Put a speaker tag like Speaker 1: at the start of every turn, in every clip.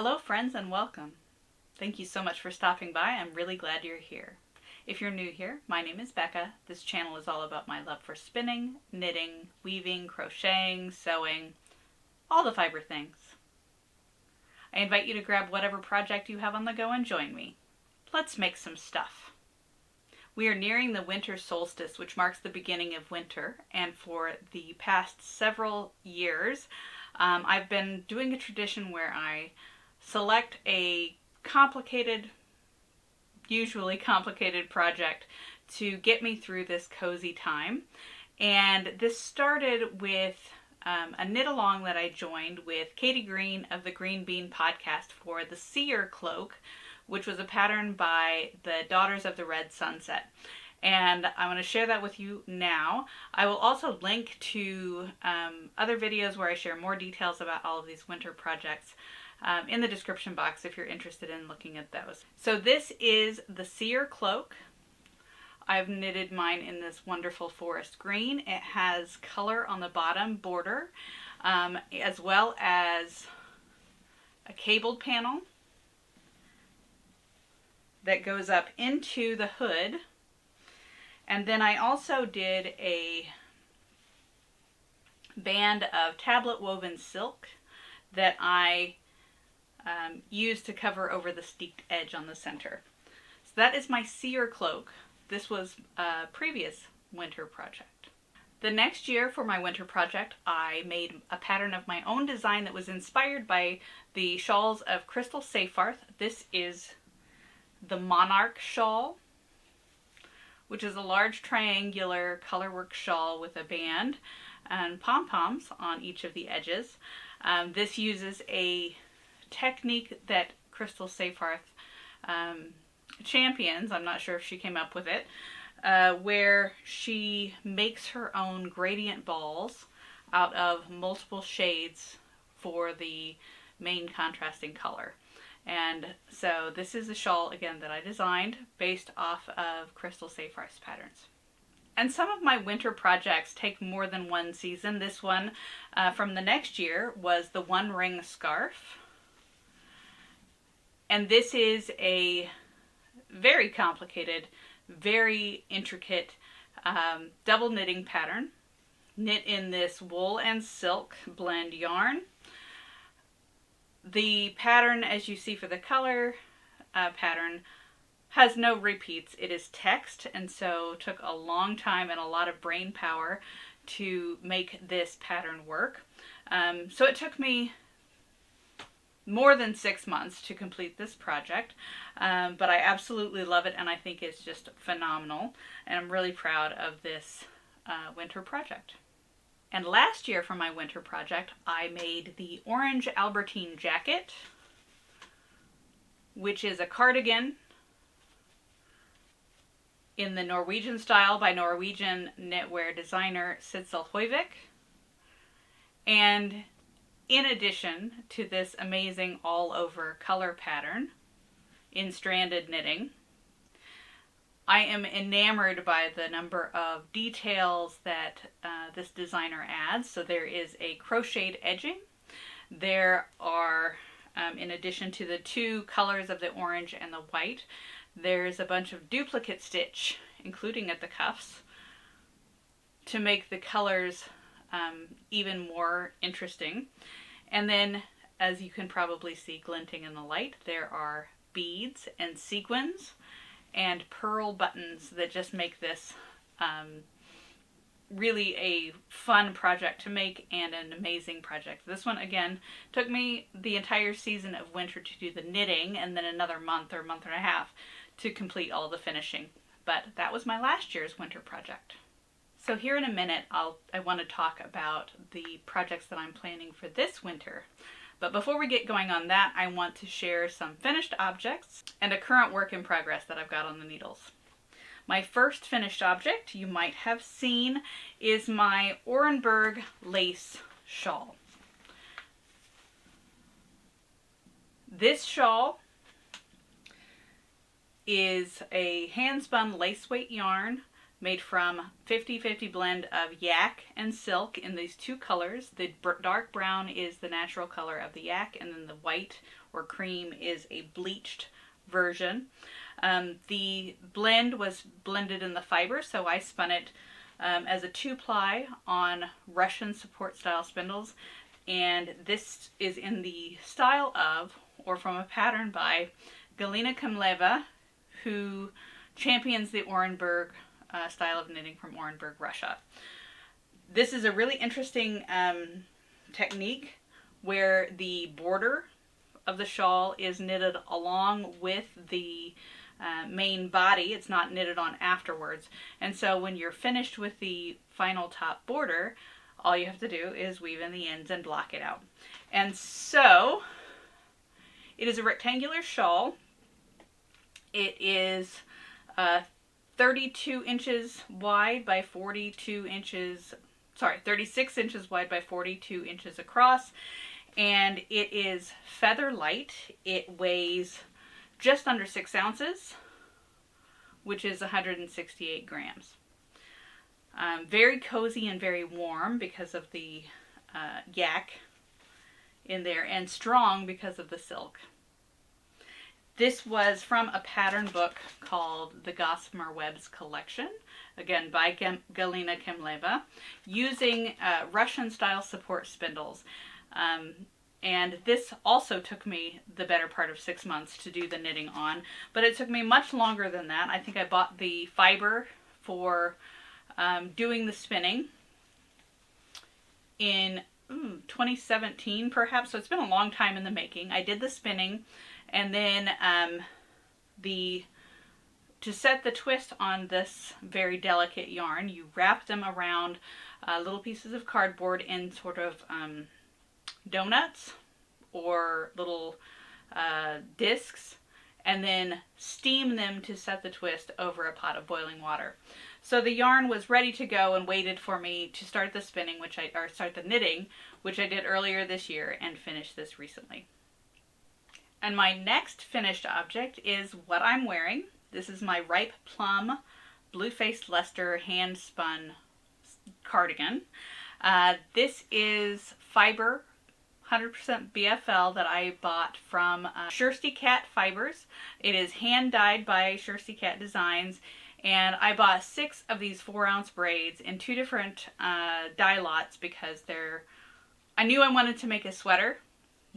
Speaker 1: Hello friends and welcome. Thank you so much for stopping by. I'm really glad you're here. If you're new here, my name is Becca. This channel is all about my love for spinning, knitting, weaving, crocheting, sewing, all the fiber things. I invite you to grab whatever project you have on the go and join me. Let's make some stuff. We are nearing the winter solstice, which marks the beginning of winter, and for the past several years I've been doing a tradition where I select a usually complicated project to get me through this cozy time. And this started with a knit along that I joined with Katie Green of the Green Bean podcast for the Seer Cloak, which was a pattern by the Daughters of the Red Sunset. And I want to share that with you now. I will also link to other videos where I share more details about all of these winter projects in the description box if you're interested in looking at those. So this is the Seer Cloak. I've knitted mine in this wonderful forest green. It has color on the bottom border, as well as a cabled panel that goes up into the hood. And then I also did a band of tablet woven silk that I used to cover over the steeped edge on the center. So that is my Seer Cloak. This was a previous winter project. The next year for my winter project, I made a pattern of my own design that was inspired by the shawls of Crystal Safarth. This is the Monarch Shawl, which is a large triangular colorwork shawl with a band and pom-poms on each of the edges. This uses a technique that Crystal Safarth champions. I'm not sure if she came up with it, where she makes her own gradient balls out of multiple shades for the main contrasting color. And so this is a shawl, again, that I designed based off of Crystal Safarth's patterns. And some of my winter projects take more than one season. This one from the next year was the One Ring Scarf. And this is a very complicated, very intricate double knitting pattern, knit in this wool and silk blend yarn. The pattern, as you see for the color pattern, has no repeats. It is text, and so took a long time and a lot of brain power to make this pattern work. So it took me more than 6 months to complete this project, but I absolutely love it, and I think it's just phenomenal, and I'm really proud of this winter project. And last year for my winter project, I made the orange Albertine jacket, which is a cardigan in the Norwegian style by Norwegian knitwear designer Sissel Høyvik. And in addition to this amazing all-over color pattern in stranded knitting, I am enamored by the number of details that this designer adds. So there is a crocheted edging. There are, in addition to the two colors of the orange and the white, there's a bunch of duplicate stitch, including at the cuffs, to make the colors even more interesting. And then, as you can probably see glinting in the light, there are beads and sequins and pearl buttons that just make this really a fun project to make and an amazing project. This one, again, took me the entire season of winter to do the knitting, and then another month or month and a half to complete all the finishing. But that was my last year's winter project. So here in a minute, I want to talk about the projects that I'm planning for this winter. But before we get going on that, I want to share some finished objects and a current work in progress that I've got on the needles. My first finished object you might have seen is my Orenburg lace shawl. This shawl is a hand-spun lace weight yarn made from 50-50 blend of yak and silk in these two colors. The dark brown is the natural color of the yak, and then the white or cream is a bleached version. The blend was blended in the fiber, so I spun it as a 2-ply on Russian support style spindles, and this is in the style of, or from a pattern by, Galina Khmeleva, who champions the Orenburg style of knitting from Orenburg, Russia. This is a really interesting technique where the border of the shawl is knitted along with the main body. It's not knitted on afterwards. And so when you're finished with the final top border, all you have to do is weave in the ends and block it out. And so it is a rectangular shawl. It is 32 inches wide by 42 inches, 36 inches wide by 42 inches across, and it is feather light. It weighs just under 6 ounces, which is 168 grams. Very cozy and very warm because of the yak in there, and strong because of the silk. This was from a pattern book called the Gossamer Webs Collection, again by Galina Khmeleva, using Russian style support spindles. And this also took me the better part of 6 months to do the knitting on, but it took me much longer than that. I think I bought the fiber for doing the spinning in 2017 perhaps, so it's been a long time in the making. I did the spinning, and then to set the twist on this very delicate yarn, you wrap them around little pieces of cardboard in sort of donuts or little discs, and then steam them to set the twist over a pot of boiling water. So the yarn was ready to go and waited for me to start the spinning, start the knitting, which I did earlier this year and finished this recently. And my next finished object is what I'm wearing. This is my Ripe Plum Blue-Faced Leicester hand spun cardigan. This is fiber 100% BFL that I bought from Shirsti Cat Fibers. It is hand dyed by Shirsti Cat Designs, and I bought 6 of these 4-ounce braids in 2 different dye lots because I knew I wanted to make a sweater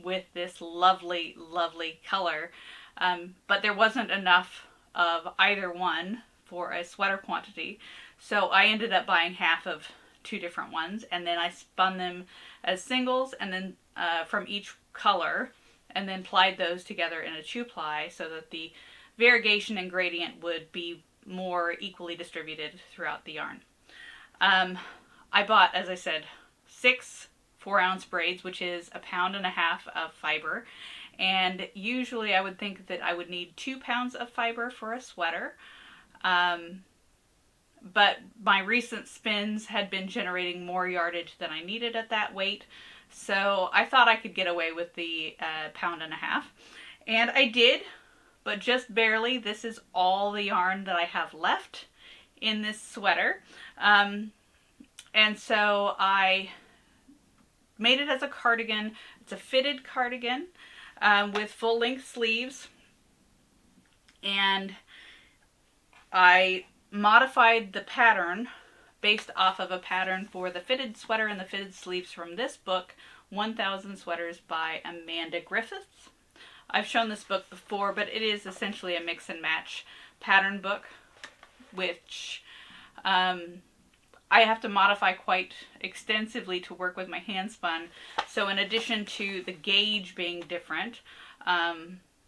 Speaker 1: with this lovely, lovely color, but there wasn't enough of either one for a sweater quantity, so I ended up buying half of 2 different ones, and then I spun them as singles, and then from each color, and then plied those together in a 2-ply so that the variegation and gradient would be more equally distributed throughout the yarn. I bought, as I said, 6 4-ounce braids, which is 1.5 pounds of fiber, and usually I would think that I would need 2 pounds of fiber for a sweater, but my recent spins had been generating more yardage than I needed at that weight, so I thought I could get away with the 1.5 pounds, and I did, but just barely. This is all the yarn that I have left in this sweater, and so I made it as a cardigan. It's a fitted cardigan with full-length sleeves, and I modified the pattern based off of a pattern for the fitted sweater and the fitted sleeves from this book, 1000 Sweaters by Amanda Griffiths. I've shown this book before, but it is essentially a mix and match pattern book, which I have to modify quite extensively to work with my hand spun. So in addition to the gauge being different,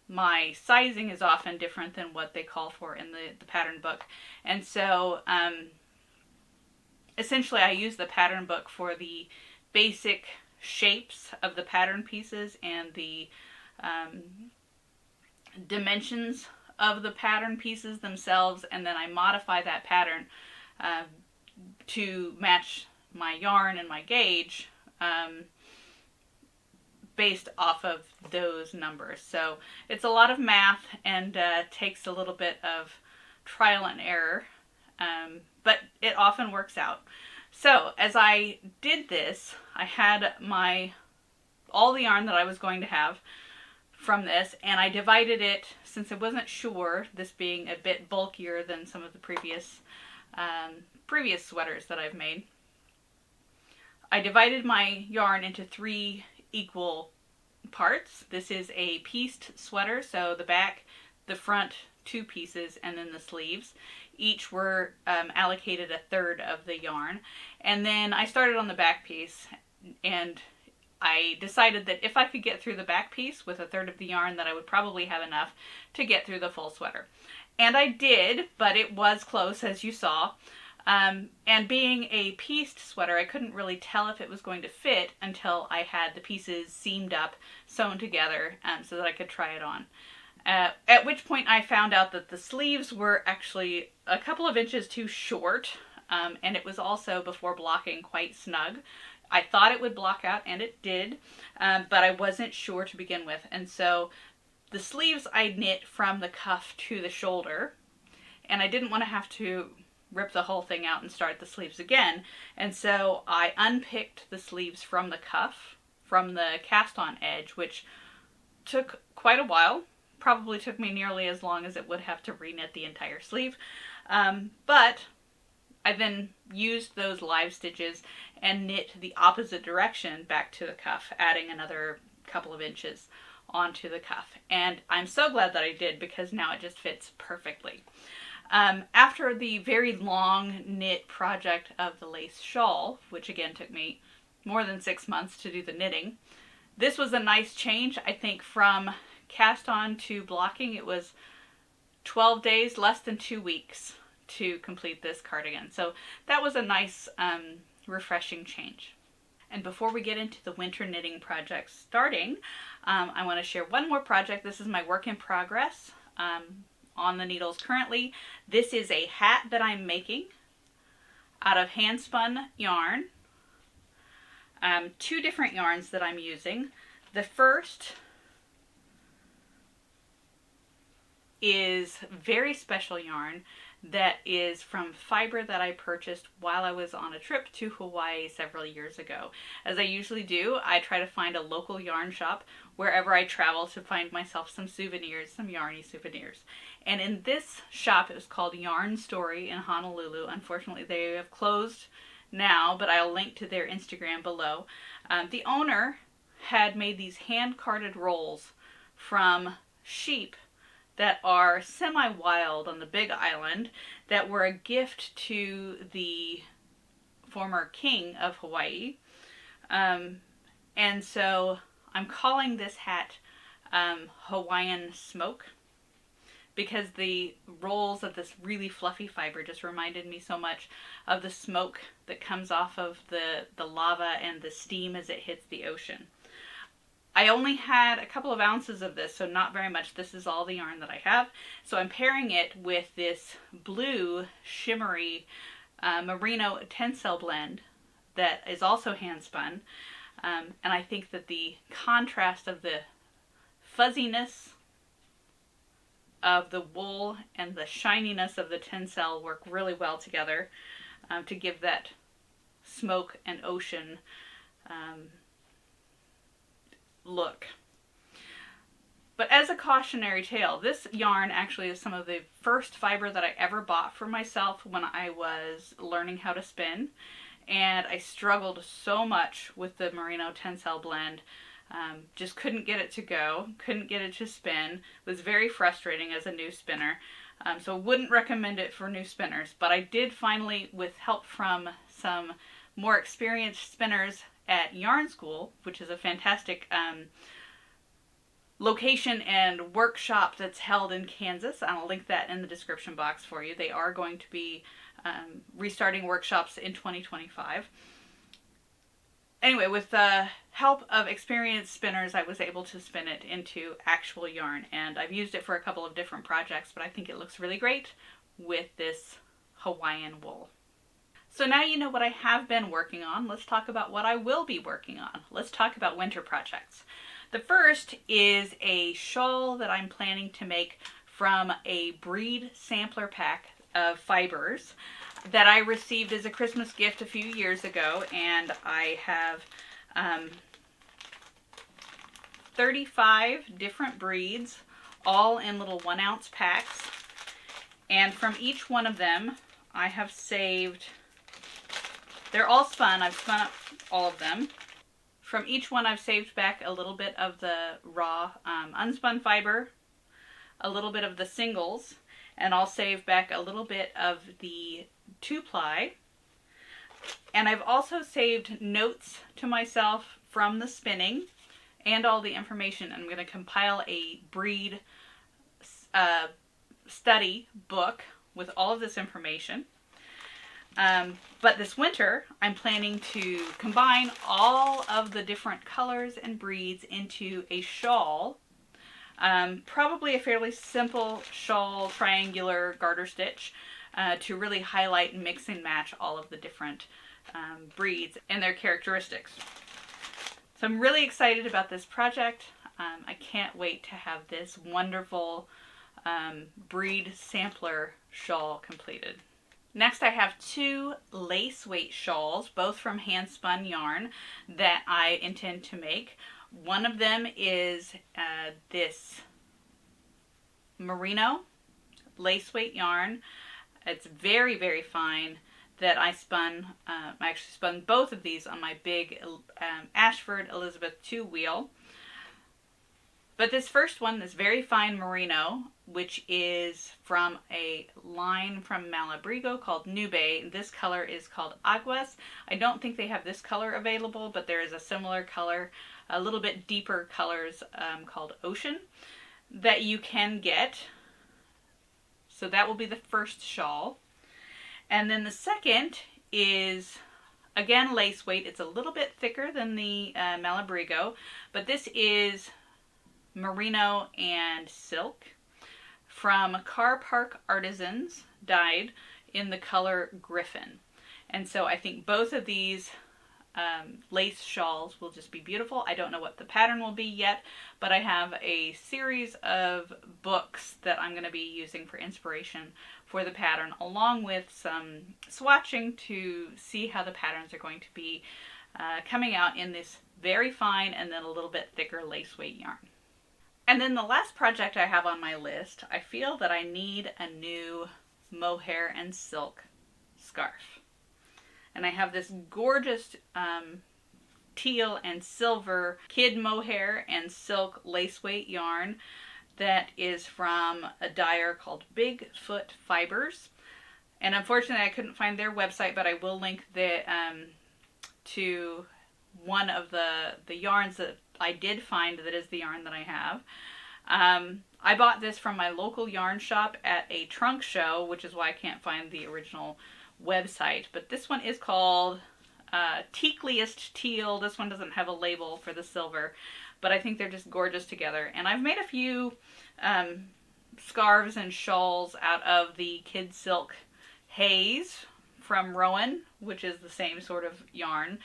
Speaker 1: my sizing is often different than what they call for in the pattern book. And so essentially I use the pattern book for the basic shapes of the pattern pieces and the dimensions of the pattern pieces themselves, and then I modify that pattern to match my yarn and my gauge based off of those numbers. So it's a lot of math and takes a little bit of trial and error, but it often works out. So as I did this, I had all the yarn that I was going to have from this, and I divided it, since I wasn't sure, this being a bit bulkier than some of the previous sweaters that I've made. I divided my yarn into 3 equal parts. This is a pieced sweater, so the back, the front 2 pieces, and then the sleeves. Each were allocated a third of the yarn. And then I started on the back piece, and I decided that if I could get through the back piece with a third of the yarn, that I would probably have enough to get through the full sweater. And I did, but it was close, as you saw. And being a pieced sweater, I couldn't really tell if it was going to fit until I had the pieces seamed up, sewn together, so that I could try it on. At which point I found out that the sleeves were actually a couple of inches too short, and it was also, before blocking, quite snug. I thought it would block out, and it did, but I wasn't sure to begin with. And so the sleeves I knit from the cuff to the shoulder, and I didn't want to have to rip the whole thing out and start the sleeves again. And so I unpicked the sleeves from the cuff, from the cast-on edge, which took quite a while. Probably took me nearly as long as it would have to reknit the entire sleeve. But I then used those live stitches and knit the opposite direction back to the cuff, adding another couple of inches onto the cuff. And I'm so glad that I did, because now it just fits perfectly. After the very long knit project of the lace shawl, which again took me more than 6 months to do the knitting, this was a nice change. I think from cast on to blocking, it was 12 days, less than 2 weeks to complete this cardigan. So that was a nice, refreshing change. And before we get into the winter knitting project starting, I want to share one more project. This is my work in progress on the needles currently. This is a hat that I'm making out of hand spun yarn. 2 different yarns that I'm using. The first is very special yarn that is from fiber that I purchased while I was on a trip to Hawaii several years ago. As I usually do, I try to find a local yarn shop wherever I travel to find myself some souvenirs, some yarny souvenirs. And in this shop, it was called Yarn Story in Honolulu. Unfortunately, they have closed now, but I'll link to their Instagram below. The owner had made these hand-carded rolls from sheep that are semi-wild on the Big Island, that were a gift to the former king of Hawaii. And so I'm calling this hat Hawaiian Smoke, because the rolls of this really fluffy fiber just reminded me so much of the smoke that comes off of the lava and the steam as it hits the ocean. I only had a couple of ounces of this, so not very much. This is all the yarn that I have. So I'm pairing it with this blue shimmery merino tencel blend that is also hand spun. And I think that the contrast of the fuzziness of the wool and the shininess of the tencel work really well together to give that smoke and ocean look. But as a cautionary tale, this yarn actually is some of the first fiber that I ever bought for myself when I was learning how to spin, and I struggled so much with the merino tencel blend. Just couldn't get it to go, couldn't get it to spin. It was very frustrating as a new spinner, so wouldn't recommend it for new spinners. But I did finally, with help from some more experienced spinners at Yarn School, which is a fantastic location and workshop that's held in Kansas. I'll link that in the description box for you. They are going to be restarting workshops in 2025. Anyway, with the help of experienced spinners, I was able to spin it into actual yarn, and I've used it for a couple of different projects, but I think it looks really great with this Hawaiian wool. So now you know what I have been working on. Let's talk about what I will be working on. Let's talk about winter projects. The first is a shawl that I'm planning to make from a breed sampler pack of fibers that I received as a Christmas gift a few years ago, and I have 35 different breeds, all in little 1 ounce packs. And from each one of them, I have saved, they're all spun, I've spun up all of them. From each one, I've saved back a little bit of the raw unspun fiber, a little bit of the singles, and I'll save back a little bit of the 2-ply. And I've also saved notes to myself from the spinning and all the information. I'm going to compile a breed study book with all of this information. But this winter, I'm planning to combine all of the different colors and breeds into a shawl. Probably a fairly simple shawl, triangular garter stitch, to really highlight and mix and match all of the different breeds and their characteristics. So I'm really excited about this project. I can't wait to have this wonderful breed sampler shawl completed. Next, I have 2 lace weight shawls, both from hand spun yarn, that I intend to make. One of them is this merino lace weight yarn. It's very, very fine, that I spun. I actually spun both of these on my big Ashford Elizabeth II wheel. But this first one, this very fine merino, which is from a line from Malabrigo called Nube. This color is called Aguas. I don't think they have this color available, but there is a similar color, a little bit deeper colors called Ocean that you can get. So that will be the first shawl. And then the second is, again, lace weight. It's a little bit thicker than the Malabrigo, but this is merino and silk from Car Park Artisans, dyed in the color Griffin. And so I think both of these lace shawls will just be beautiful. I don't know what the pattern will be yet, but I have a series of books that I'm going to be using for inspiration for the pattern, along with some swatching to see how the patterns are going to be coming out in this very fine and then a little bit thicker lace weight yarn. And then the last project I have on my list, I feel that I need a new mohair and silk scarf. And I have this gorgeous teal and silver kid mohair and silk lace weight yarn that is from a dyer called Bigfoot Fibers. And unfortunately I couldn't find their website, but I will link to one of the yarns that I did find that is the yarn that I have. I bought this from my local yarn shop at a trunk show, which is why I can't find the original website. But this one is called Teakliest Teal. This one doesn't have a label for the silver, but I think they're just gorgeous together. And I've made a few scarves and shawls out of the Kid Silk Haze from Rowan, which is the same sort of yarn,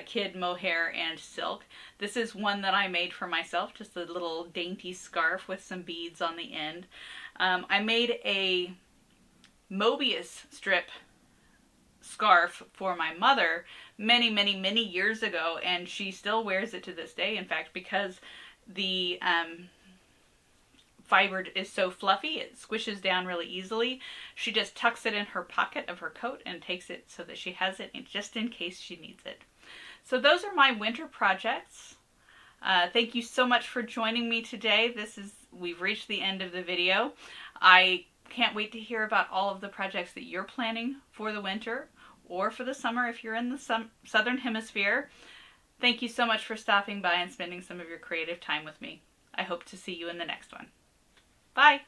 Speaker 1: kid mohair and silk. This is one that I made for myself, just a little dainty scarf with some beads on the end. I made a Mobius strip scarf for my mother many, many, many years ago, and she still wears it to this day. In fact, because the fiber is so fluffy, it squishes down really easily. She just tucks it in her pocket of her coat and takes it so that she has it just in case she needs it. So those are my winter projects. Thank you so much for joining me today. We've reached the end of the video. I can't wait to hear about all of the projects that you're planning for the winter or for the summer if you're in the Southern Hemisphere. Thank you so much for stopping by and spending some of your creative time with me. I hope to see you in the next one. Bye!